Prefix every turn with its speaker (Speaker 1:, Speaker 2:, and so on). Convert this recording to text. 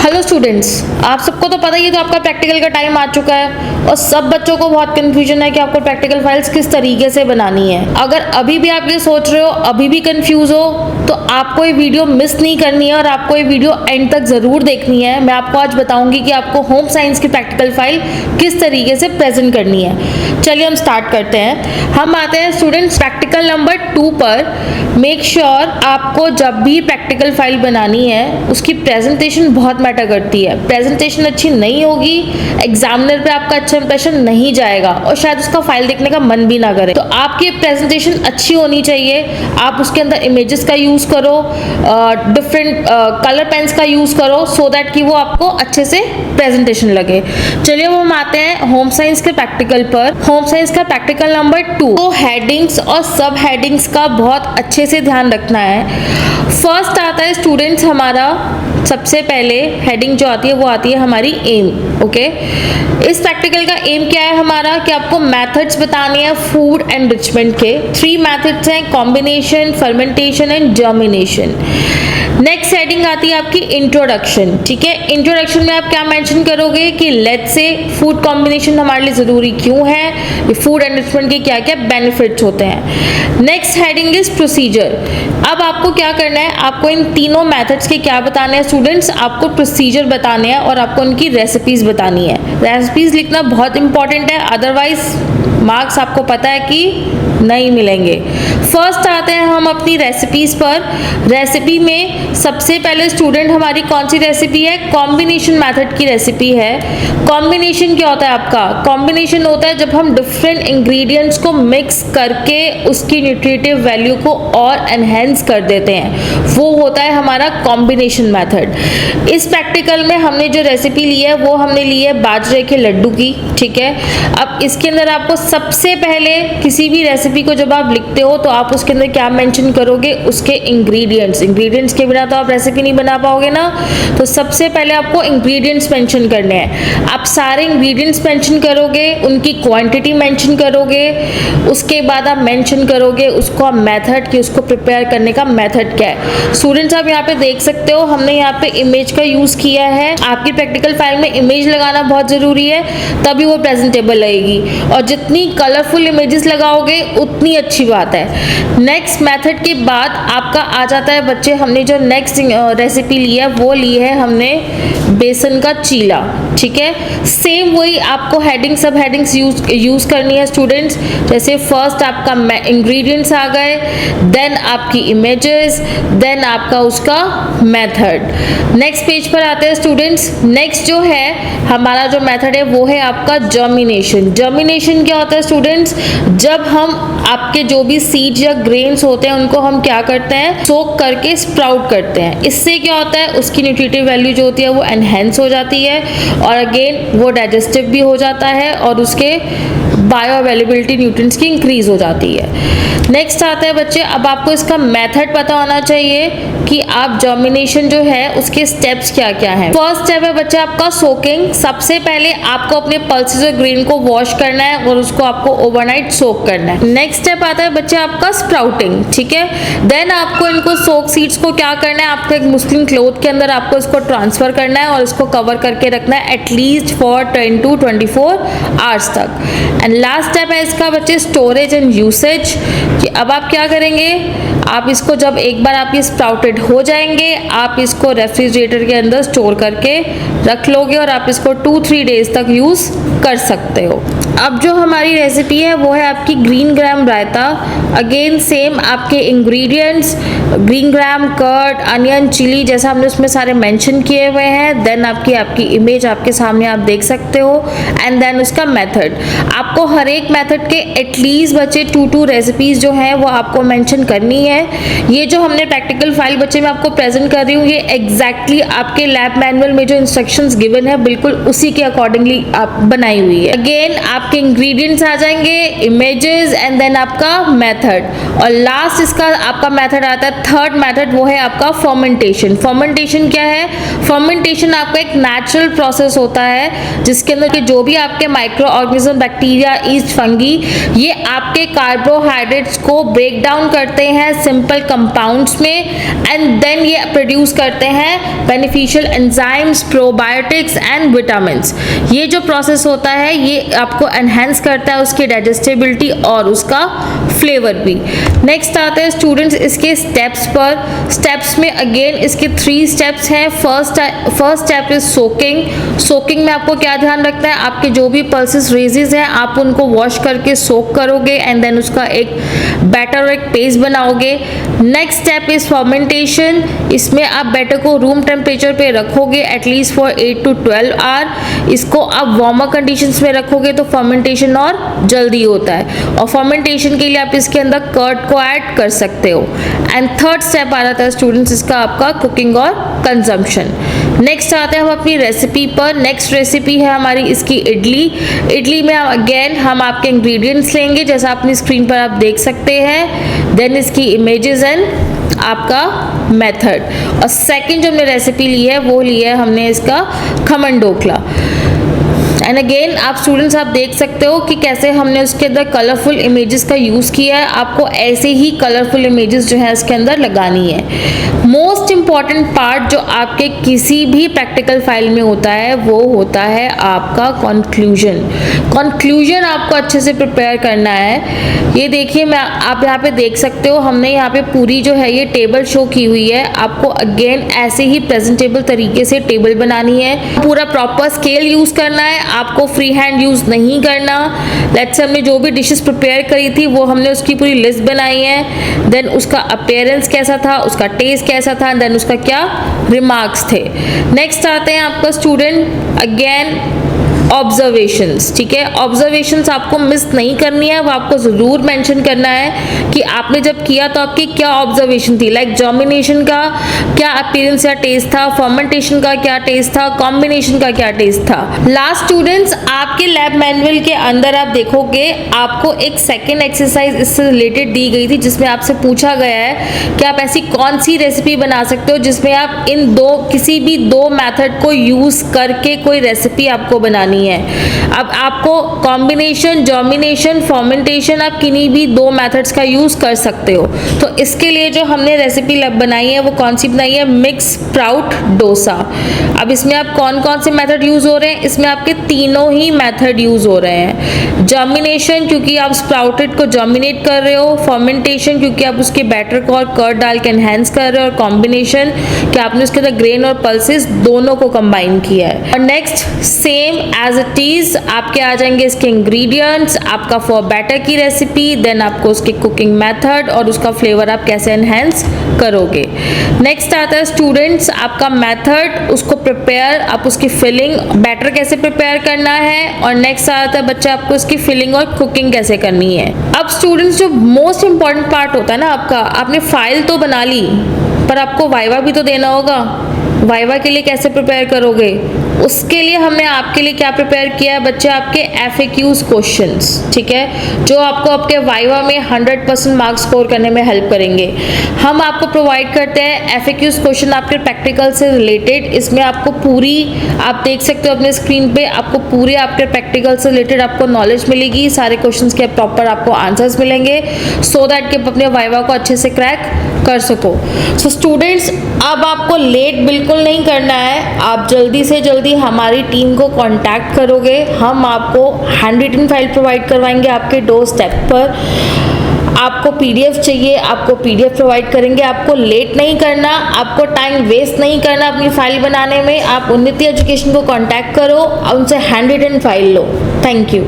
Speaker 1: Hello students, आप सबको तो पता ही है तो आपका प्रैक्टिकल का टाइम आ चुका है और सब बच्चों को बहुत कंफ्यूजन है कि आपको प्रैक्टिकल फाइल्स किस तरीके से बनानी है। अगर अभी भी आप ये सोच रहे हो, अभी भी कंफ्यूज हो, तो आपको ये वीडियो मिस नहीं करनी है और आपको ये वीडियो एंड तक ज़रूर देखनी है। मैं आपको आज बताऊंगी कि आपको होम साइंस की प्रैक्टिकल फाइल किस तरीके से प्रेजेंट करनी है। चलिए हम स्टार्ट करते हैं। हम आते हैं स्टूडेंट्स प्रैक्टिकल नंबर 2 पर। मेक श्योर आपको जब भी प्रैक्टिकल फाइल बनानी है उसकी प्रेजेंटेशन बहुत मैटर करती है। प्रेजेंटेशन अच्छी नहीं होगी, एग्जामिनर पे आपका अच्छा इंप्रेशन नहीं जाएगा और शायद उसका फाइल देखने का मन भी ना करे। तो आपकी प्रेजेंटेशन अच्छी होनी चाहिए। आप उसके अंदर इमेजेस का यूज करो, डिफरेंट कलर पेन्स का यूज करो सो दैट कि वो आपको अच्छे से प्रेजेंटेशन लगे। चलिए हम आते हैं होम साइंस के प्रैक्टिकल पर। होम साइंस का प्रैक्टिकल नंबर 2। तो हेडिंग्स और सब हेडिंग्स का बहुत अच्छे से ध्यान रखना है। फर्स्ट आता है स्टूडेंट्स हमारा, सबसे पहले हेडिंग जो आती है वो आती है हमारी एम। ओके, इस प्रैक्टिकल का एम क्या है हमारा कि आपको मेथड्स बताने हैं फूड एनरिचमेंट के। 3 मेथड्स हैं, combination, fermentation and germination. Next heading आती है आपकी इंट्रोडक्शन। ठीक है, इंट्रोडक्शन में आप क्या मेंशन करोगे कि लेट्स से फूड कॉम्बिनेशन हमारे लिए ज़रूरी क्यों है, ये फूड एनरिचमेंट के क्या क्या बेनिफिट्स होते हैं। Next heading is procedure. अब आपको क्या करना है, आपको इन तीनों मेथड्स के क्या बताने हैं स्टूडेंट्स, आपको प्रोसीजर बताने हैं और आपको उनकी रेसिपीज बतानी है। रेसिपीज लिखना बहुत इंपॉर्टेंट है, अदरवाइज मार्क्स आपको पता है कि नहीं मिलेंगे। फर्स्ट आते हैं हम अपनी रेसिपीज पर। रेसिपी में सबसे पहले स्टूडेंट हमारी कौन सी रेसिपी है, कॉम्बिनेशन मेथड की रेसिपी है। कॉम्बिनेशन क्या होता है आपका, कॉम्बिनेशन होता है जब हम डिफरेंट इंग्रेडिएंट्स को मिक्स करके उसकी न्यूट्रिटिव वैल्यू को और एनहेंस कर देते हैं, वो होता है हमारा कॉम्बिनेशन मेथड। इस प्रैक्टिकल में हमने जो रेसिपी ली है वो हमने ली है बाजरे के लड्डू की। ठीक है, अब इसके अंदर आपको सबसे पहले किसी भी रेसिपी को जब आप लिखते हो तो आप उसके अंदर क्या मेंशन करोगे, उसके इंग्रेडिएंट्स के बिना तो आप रेसिपी नहीं बना पाओगे ना। तो सबसे पहले आपको इंग्रेडिएंट्स मेंशन करने हैं। आप सारे इंग्रेडिएंट्स मेंशन करोगे, उनकी क्वांटिटी मेंशन करोगे, उसके बाद आप मेंशन करोगे उसको मेथड कि उसको प्रिपेयर करने का मेथड क्या है। स्टूडेंट्स आप यहाँ पे देख सकते हो हमने यहाँ पे इमेज का यूज किया है। आपकी प्रैक्टिकल फाइल में इमेज लगाना बहुत जरूरी है, तभी वो प्रेजेंटेबल लगेगी और जितनी कलरफुल इमेजेस लगाओगे उतनी अच्छी बात है। नेक्स्ट मेथड के बाद आपका आ जाता है बच्चे, हमने जो नेक्स्ट रेसिपी ली है वो ली है हमने बेसन का चीला। ठीक है, सेम वही आपको हेडिंग सब हेडिंग्स यूज करनी है स्टूडेंट्स। जैसे फर्स्ट आपका इंग्रेडिएंट्स आ गए, देन आपकी इमेजेस, देन आपका उसका मेथड। नेक्स्ट पेज पर आते हैं स्टूडेंट्स। नेक्स्ट जो है हमारा जो मेथड है वो है आपका जर्मिनेशन। जर्मिनेशन क्या होता है स्टूडेंट्स, जब हम आपके जो भी सीड्स या ग्रेन्स होते हैं उनको हम क्या करते हैं, सोक करके स्प्राउट करते हैं। इससे क्या होता है, उसकी न्यूट्रिटिव वैल्यू जो होती है वो एनहेंस हो जाती है और अगेन वो डाइजेस्टिव भी हो जाता है और उसके बायो अवेलेबिलिटी न्यूट्रिएंट्स की इंक्रीज हो जाती है। नेक्स्ट आता है बच्चे, अब आपको इसका मेथड पता होना चाहिए कि आप जर्मिनेशन जो है उसके स्टेप्स क्या क्या हैं। फर्स्ट स्टेप है बच्चे आपका सोकिंग। सबसे पहले आपको अपने पल्सेस और ग्रेन को वॉश करना है और उसको आपको ओवरनाइट सोक करना है। नेक्स्ट स्टेप आता है बच्चे आपका स्प्राउटिंग। ठीक है, देन आपको इनको सोक सीड्स को क्या करना है, आपको एक मुस्लिम क्लोथ के अंदर आपको इसको ट्रांसफर करना है और इसको कवर करके रखना है एटलीस्ट फॉर 10 to 24 आवर्स तक। एंड लास्ट स्टेप है इसका बच्चे स्टोरेज एंड यूसेज। कि अब आप क्या करेंगे, आप इसको जब एक बार आपके स्प्राउटेड हो जाएंगे आप इसको रेफ्रिजरेटर के अंदर स्टोर करके रख लोगे और आप इसको 2-3 डेज तक यूज कर सकते हो। अब जो हमारी रेसिपी है वो है आपकी green gram raita. Again same आपके ingredients green gram, curd, onion, chilli जैसा हमने उसमें सारे मेंशन किए हुए हैं। देन आपकी इमेज आपके सामने आप देख सकते हो एंड देन उसका मेथड। आपको हर एक मेथड के एटलीस्ट बच्चे 2 रेसिपीज जो हैं वो आपको मेंशन करनी है। ये जो हमने प्रैक्टिकल फाइल बच्चे में आपको प्रेजेंट कर रही हूँ ये एग्जैक्टली आपके लैब मैनुअल में जो इंस्ट्रक्शंस गिवन है बिल्कुल उसी के अकॉर्डिंगली आप बनाई हुई है। अगेन आप आपके इंग्रेडिएंट्स आ जाएंगे, इमेजेस एंड देन आपका मेथड, और लास्ट इसका आपका मेथड आता है थर्ड मेथड, वो है आपका फर्मेंटेशन। फर्मेंटेशन क्या है? फर्मेंटेशन आपका एक नेचुरल प्रोसेस होता है जिसके अंदर के जो भी आपके micro organism, bacteria, east, fungi, ये आपके कार्बोहाइड्रेट्स को ब्रेक डाउन करते हैं सिंपल कंपाउंड्स में एंड देन ये प्रोड्यूस करते हैं beneficial enzymes, probiotics and vitamins. ये जो प्रोसेस होता है ये आपको एनहेंस करता है उसकी डाइजेस्टिबिलिटी और उसका फ्लेवर भी। नेक्स्ट आते हैं स्टूडेंट्स इसके स्टेप्स पर। स्टेप्स में अगेन इसके 3 स्टेप्स हैं। First step is soaking. Soaking में आपको क्या ध्यान रखना है? आपके जो भी पल्सेस रेजेस हैं आप उनको वॉश करके सोक करोगे एंड देन उसका एक बैटर और एक पेस्ट बनाओगे। Next step is fermentation. इसमें आप बैटर को रूम टेम्परेचर पे रखोगे एटलीस्ट फॉर 8 to 12 आवर। इसको आप वार्मर कंडीशंस में रखोगे तो फर्मेंटेशन और जल्दी होता है, और फर्मेंटेशन के लिए आप इसके अंदर कर्ड को ऐड कर सकते हो। एंड थर्ड स्टेप आ जाता है स्टूडेंट्स इसका आपका कुकिंग और कंजम्पशन। नेक्स्ट आते हैं हम अपनी रेसिपी पर। नेक्स्ट रेसिपी है हमारी इसकी इडली। इडली में अगेन हम आपके इंग्रेडिएंट्स लेंगे जैसा अपनी स्क्रीन पर आप देख सकते हैं, देन इसकी इमेजेस एंड आपका मेथड, और सेकंड जो हमने रेसिपी ली है वो ली है हमने इसका खमन ढोकला। एंड अगेन आप स्टूडेंट्स आप देख सकते हो कि कैसे हमने उसके अंदर कलरफुल इमेजेस का यूज़ किया है। आपको ऐसे ही कलरफुल इमेजेस जो है इसके अंदर लगानी है। मोस्ट इम्पॉर्टेंट पार्ट जो आपके किसी भी प्रैक्टिकल फाइल में होता है वो होता है आपका कंक्लूजन। कंक्लूजन आपको अच्छे से प्रिपेयर करना है। ये देखिए मैं आप यहाँ पे देख सकते हो हमने यहाँ पे पूरी जो है ये टेबल शो की हुई है। आपको अगेन ऐसे ही प्रेजेंटेबल तरीके से टेबल बनानी है, पूरा प्रॉपर स्केल यूज़ करना है, आपको फ्री हैंड यूज़ नहीं करना। लेट्स से हमने जो भी डिशेस प्रिपेयर करी थी वो हमने उसकी पूरी लिस्ट बनाई है, देन उसका अपीयरेंस कैसा था, उसका टेस्ट कैसा था, देन उसका क्या रिमार्क्स थे। नेक्स्ट आते हैं आपका स्टूडेंट अगेन ऑब्जर्वेशंस। ठीक है, ऑब्जर्वेशंस आपको मिस नहीं करनी है, वो आपको ज़रूर मेंशन करना है कि आपने जब किया तो आपकी क्या ऑब्जर्वेशन थी। लाइक जर्मिनेशन का क्या अपीयरेंस या टेस्ट था, फर्मेंटेशन का क्या टेस्ट था, कॉम्बिनेशन का क्या टेस्ट था। लास्ट स्टूडेंट्स आपके लैब मैनुअल के अंदर आप देखोगे आपको एक सेकेंड एक्सरसाइज इससे रिलेटेड दी गई थी जिसमें आपसे पूछा गया है कि आप ऐसी कौन सी रेसिपी बना सकते हो जिसमें आप इन किसी भी दो मैथड को यूज़ करके कोई रेसिपी आपको बनानी है। अब आपको कॉम्बिनेशन, जर्मिनेशन, फर्मेंटेशन आप किन्हीं भी 2 मेथड्स का यूज़ कर सकते हो। तो इसके लिए जो हमने रेसिपी बनाई है वो कौन सी बनाई है? Mix sprout dosa. अब इसमें आप कौन कौन से मेथड यूज़ हो रहे हैं? इसमें आपके तीनों ही मेथड यूज़ हो रहे हैं। जर्मिनेशन क्योंकि आप स्प्राउटेड को जर्मिनेट कर रहे हो, फर्मेंटेशन क्योंकि आप उसके बैटर को और कर्ड डाल के एनहेंस कर रहे हो, और कॉम्बिनेशन कि आपने उसके अंदर ग्रेन और पल्सेस दोनों को कंबाइन किया है। और next same as it is आपके आ जाएंगे इसके इंग्रेडिएंट्स, आपका फॉर बैटर की रेसिपी, देन आपको उसके कुकिंग मेथड और उसका फ्लेवर आप कैसे एनहेंस करोगे। नेक्स्ट आता है स्टूडेंट्स आपका मेथड, उसको प्रिपेयर, आप उसकी फिलिंग, बैटर कैसे प्रिपेयर करना है, और नेक्स्ट आता है बच्चा आपको उसकी फिलिंग और कुकिंग कैसे करनी है। अब स्टूडेंट्स जो मोस्ट इंपॉर्टेंट पार्ट होता है ना आपका, आपने फाइल तो बना ली पर आपको वाइवा भी तो देना होगा। वाइवा के लिए कैसे प्रिपेयर करोगे? उसके लिए हमने आपके लिए क्या प्रिपेयर किया है बच्चे? आपके FAQs क्वेश्चंस। ठीक है, जो आपको आपके वाइवा में 100% मार्क्स स्कोर करने में हेल्प करेंगे। हम आपको प्रोवाइड करते हैं FAQs क्वेश्चन आपके प्रैक्टिकल से रिलेटेड। इसमें आपको पूरी, आप देख सकते हो अपने स्क्रीन पे, आपको पूरे आपके प्रैक्टिकल से रिलेटेड आपको नॉलेज मिलेगी, सारे क्वेश्चंस के प्रॉपर आपको आंसर्स मिलेंगे सो दैट कि आप अपने वाइवा को अच्छे से क्रैक कर सको। सो स्टूडेंट्स अब आपको लेट बिल्कुल नहीं करना है, आप जल्दी से जल्दी हमारी टीम को कांटेक्ट करोगे, हम आपको हैंड रिटन फाइल प्रोवाइड करवाएंगे आपके डोर स्टेप पर। आपको PDF चाहिए, आपको PDF प्रोवाइड करेंगे। आपको लेट नहीं करना, आपको टाइम वेस्ट नहीं करना अपनी फाइल बनाने में। आप उन्नति एजुकेशन को कांटेक्ट करो, उनसे हैंड रिटन फाइल लो। Thank you.